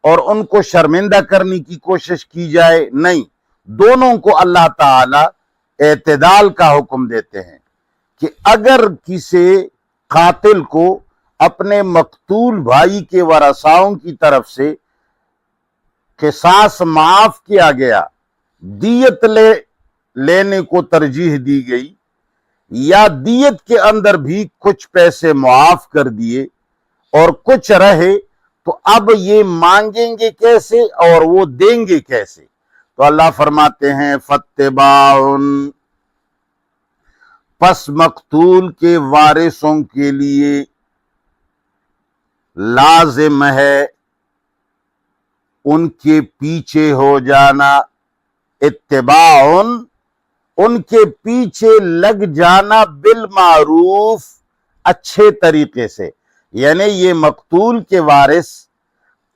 اور ان کو شرمندہ کرنے کی کوشش کی جائے، نہیں، دونوں کو اللہ تعالی اعتدال کا حکم دیتے ہیں کہ اگر کسی قاتل کو اپنے مقتول بھائی کے ورثاؤں کی طرف سے قصاص معاف کیا گیا، دیت لینے کو ترجیح دی گئی، یا دیت کے اندر بھی کچھ پیسے معاف کر دیے اور کچھ رہے، تو اب یہ مانگیں گے کیسے اور وہ دیں گے کیسے؟ تو اللہ فرماتے ہیں فاتباع، پس مقتول کے وارثوں کے لیے لازم ہے ان کے پیچھے ہو جانا، اتباع، ان کے پیچھے لگ جانا، بالمعروف، اچھے طریقے سے، یعنی یہ مقتول کے وارث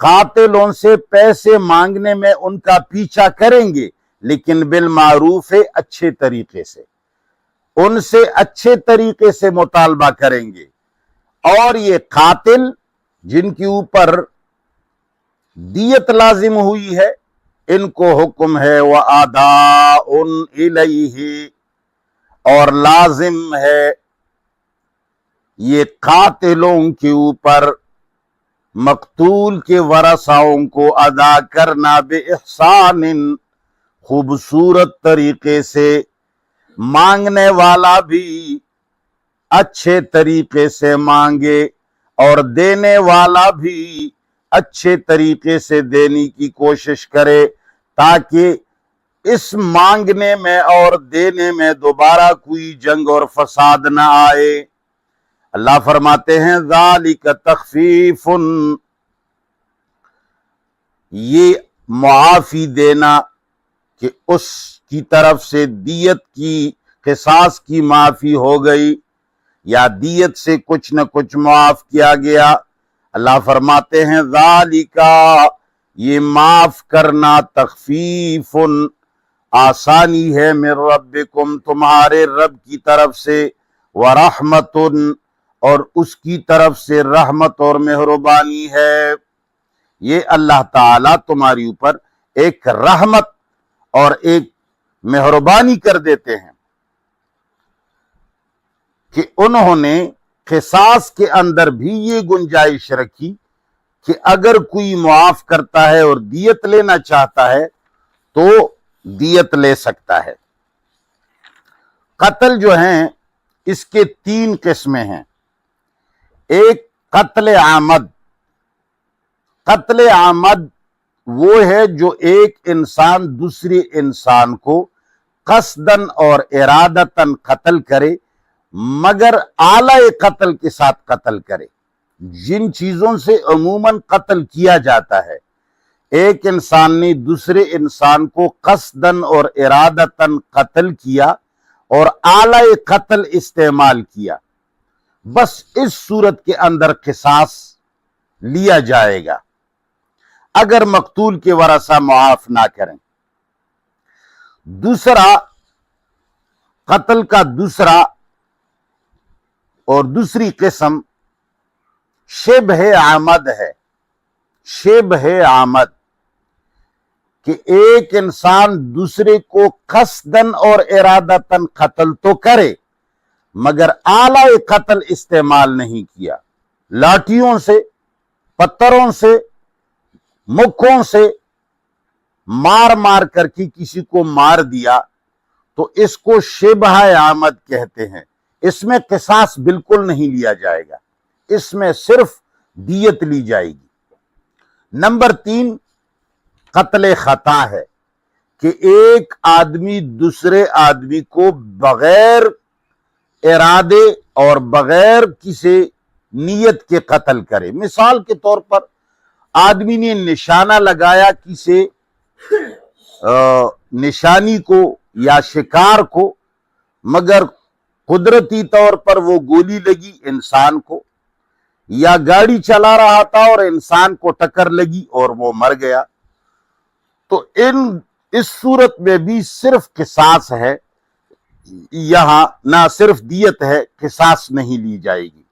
قاتلوں سے پیسے مانگنے میں ان کا پیچھا کریں گے، لیکن بالمعروف، اچھے طریقے سے، ان سے اچھے طریقے سے مطالبہ کریں گے۔ اور یہ قاتل جن کے اوپر دیت لازم ہوئی ہے، ان کو حکم ہے وَأَدَاءٌ إِلَيْهِ، اور لازم ہے یہ قاتلوں کے اوپر مقتول کے ورثاؤں کو ادا کرنا بِإِحْسَانٍ، خوبصورت طریقے سے، مانگنے والا بھی اچھے طریقے سے مانگے اور دینے والا بھی اچھے طریقے سے دینے کی کوشش کرے، تاکہ اس مانگنے میں اور دینے میں دوبارہ کوئی جنگ اور فساد نہ آئے۔ اللہ فرماتے ہیں ذالک تخفیف، یہ معافی دینا کہ اس کی طرف سے دیت کی، قصاص کی معافی ہو گئی یا دیت سے کچھ نہ کچھ معاف کیا گیا، اللہ فرماتے ہیں ذالک، یہ معاف کرنا، تخفیف، آسانی ہے، من ربکم، تمہارے رب کی طرف سے، ورحمت، اور اس کی طرف سے رحمت اور مہربانی ہے۔ یہ اللہ تعالیٰ تمہاری اوپر ایک رحمت اور ایک مہربانی کر دیتے ہیں کہ انہوں نے قصاص کے اندر بھی یہ گنجائش رکھی کہ اگر کوئی معاف کرتا ہے اور دیت لینا چاہتا ہے تو دیت لے سکتا ہے۔ قتل جو ہیں اس کے 3 قسمیں ہیں۔ ایک قتل عامد، قتل عامد وہ ہے جو ایک انسان دوسرے انسان کو قصداً اور ارادتاً قتل کرے، مگر اعلی قتل کے ساتھ قتل کرے، جن چیزوں سے عموماً قتل کیا جاتا ہے۔ ایک انسان نے دوسرے انسان کو قصداً اور ارادتاً قتل کیا اور اعلی قتل استعمال کیا، بس اس صورت کے اندر قصاص لیا جائے گا اگر مقتول کے ورثہ معاف نہ کریں۔ دوسرا، قتل کا دوسرا اور دوسری قسم شبہ عامد ہے۔ شبہ عامد کہ ایک انسان دوسرے کو قصداً اور ارادتاً قتل تو کرے مگر اعلی قتل استعمال نہیں کیا، لاٹھیوں سے، پتھروں سے، مکھوں سے مار مار کر کے کسی کو مار دیا، تو اس کو شبہ عامد کہتے ہیں۔ اس میں قصاص بالکل نہیں لیا جائے گا، اس میں صرف دیت لی جائے گی۔ نمبر 3 قتل خطا ہے کہ ایک آدمی دوسرے آدمی کو بغیر ارادے اور بغیر کسی نیت کے قتل کرے۔ مثال کے طور پر آدمی نے نشانہ لگایا کسی نشانی کو یا شکار کو، مگر قدرتی طور پر وہ گولی لگی انسان کو، یا گاڑی چلا رہا تھا اور انسان کو ٹکر لگی اور وہ مر گیا، تو اس صورت میں بھی صرف قصاص ہے، یہاں نہ صرف دیت ہے، قصاص نہیں لی جائے گی۔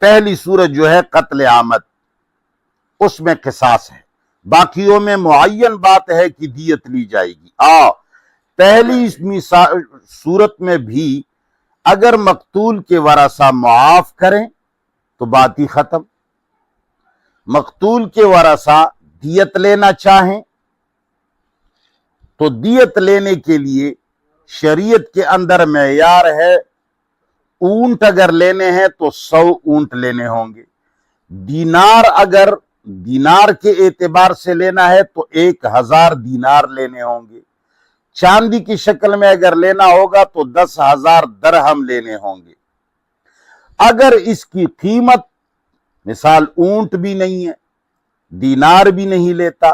پہلی صورت جو ہے قتل عامد، اس میں قصاص ہے، باقیوں میں معین بات ہے کہ دیت لی جائے گی۔ پہلی صورت میں بھی اگر مقتول کے ورثہ معاف کریں تو بات ہی ختم۔ مقتول کے ورثہ دیت لینا چاہیں تو دیت لینے کے لیے شریعت کے اندر معیار ہے، اونٹ اگر لینے ہیں تو 100 اونٹ لینے ہوں گے، اگر دینار کے اعتبار سے لینا ہے تو 1000 دینار لینے ہوں گے، چاندی کی شکل میں اگر لینا ہوگا تو 10,000 درہم لینے ہوں گے۔ اگر اس کی قیمت مثال اونٹ بھی نہیں ہے، دینار بھی نہیں لیتا،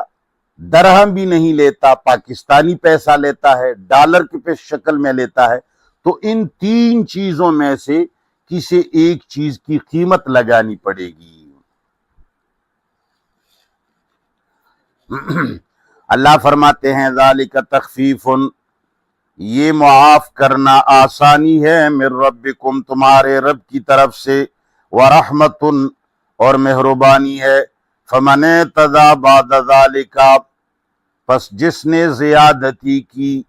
درہم بھی نہیں لیتا، پاکستانی پیسہ لیتا ہے، ڈالر کی شکل میں لیتا ہے، تو ان 3 چیزوں میں سے کسی ایک چیز کی قیمت لگانی پڑے گی۔ اللہ فرماتے ہیں ذالک تخفیف، یہ معاف کرنا آسانی ہے، من ربکم، تمہارے رب کی طرف سے، ورحمت، اور مہربانی ہے، فمن اعتدی بعد ذالک، پس جس نے زیادتی کی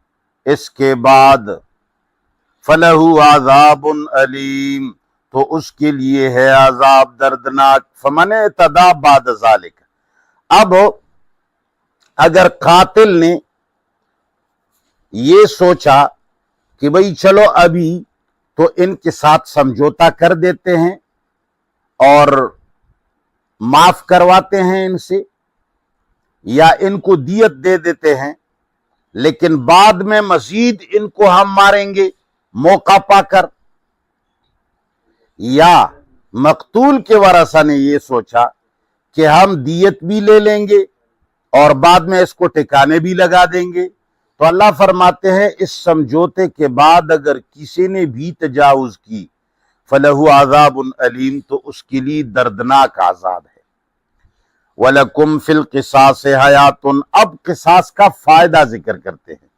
اس کے بعد، فلہ عذاب علیم، تو اس کے لیے ہے عذاب دردناک۔ فمن اعتدی بعد ذالک، اب اگر قاتل نے یہ سوچا کہ بھئی چلو ابھی تو ان کے ساتھ سمجھوتا کر دیتے ہیں اور معاف کرواتے ہیں ان سے، یا ان کو دیت دے دیتے ہیں، لیکن بعد میں مزید ان کو ہم ماریں گے موقع پا کر، یا مقتول کے ورثہ نے یہ سوچا کہ ہم دیت بھی لے لیں گے اور بعد میں اس کو ٹھکانے بھی لگا دیں گے، تو اللہ فرماتے ہیں اس سمجھوتے کے بعد اگر کسی نے بھی تجاوز کی، فَلَهُ عَذَابٌ عَلِيمٌ، تو اس کے لیے دردناک عذاب ہے۔ وَلَكُمْ فِي الْقِصَاصِ حَيَاتٌ، اب قصاص کا فائدہ ذکر کرتے ہیں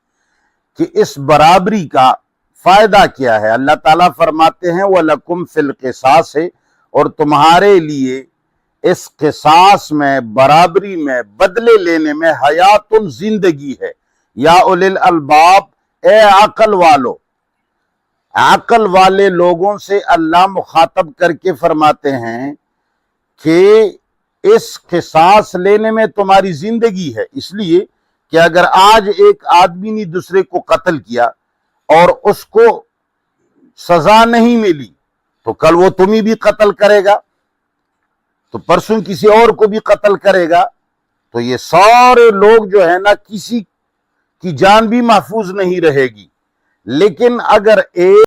کہ اس برابری کا فائدہ کیا ہے۔ اللہ تعالیٰ فرماتے ہیں وَلَكُمْ فِي الْقِصَاصِ، اور تمہارے لیے اس قصاص میں، برابری میں، بدلے لینے میں حیات، زندگی ہے۔ یا اولی الالباب، اے عقل والو، عقل والے لوگوں سے اللہ مخاطب کر کے فرماتے ہیں کہ اس قصاص لینے میں تمہاری زندگی ہے، اس لیے کہ اگر آج ایک آدمی نے دوسرے کو قتل کیا اور اس کو سزا نہیں ملی تو کل وہ تمہیں بھی قتل کرے گا، تو پرسوں کسی اور کو بھی قتل کرے گا، تو یہ سارے لوگ جو ہے نا، کسی کی جان بھی محفوظ نہیں رہے گی۔ لیکن اگر ایک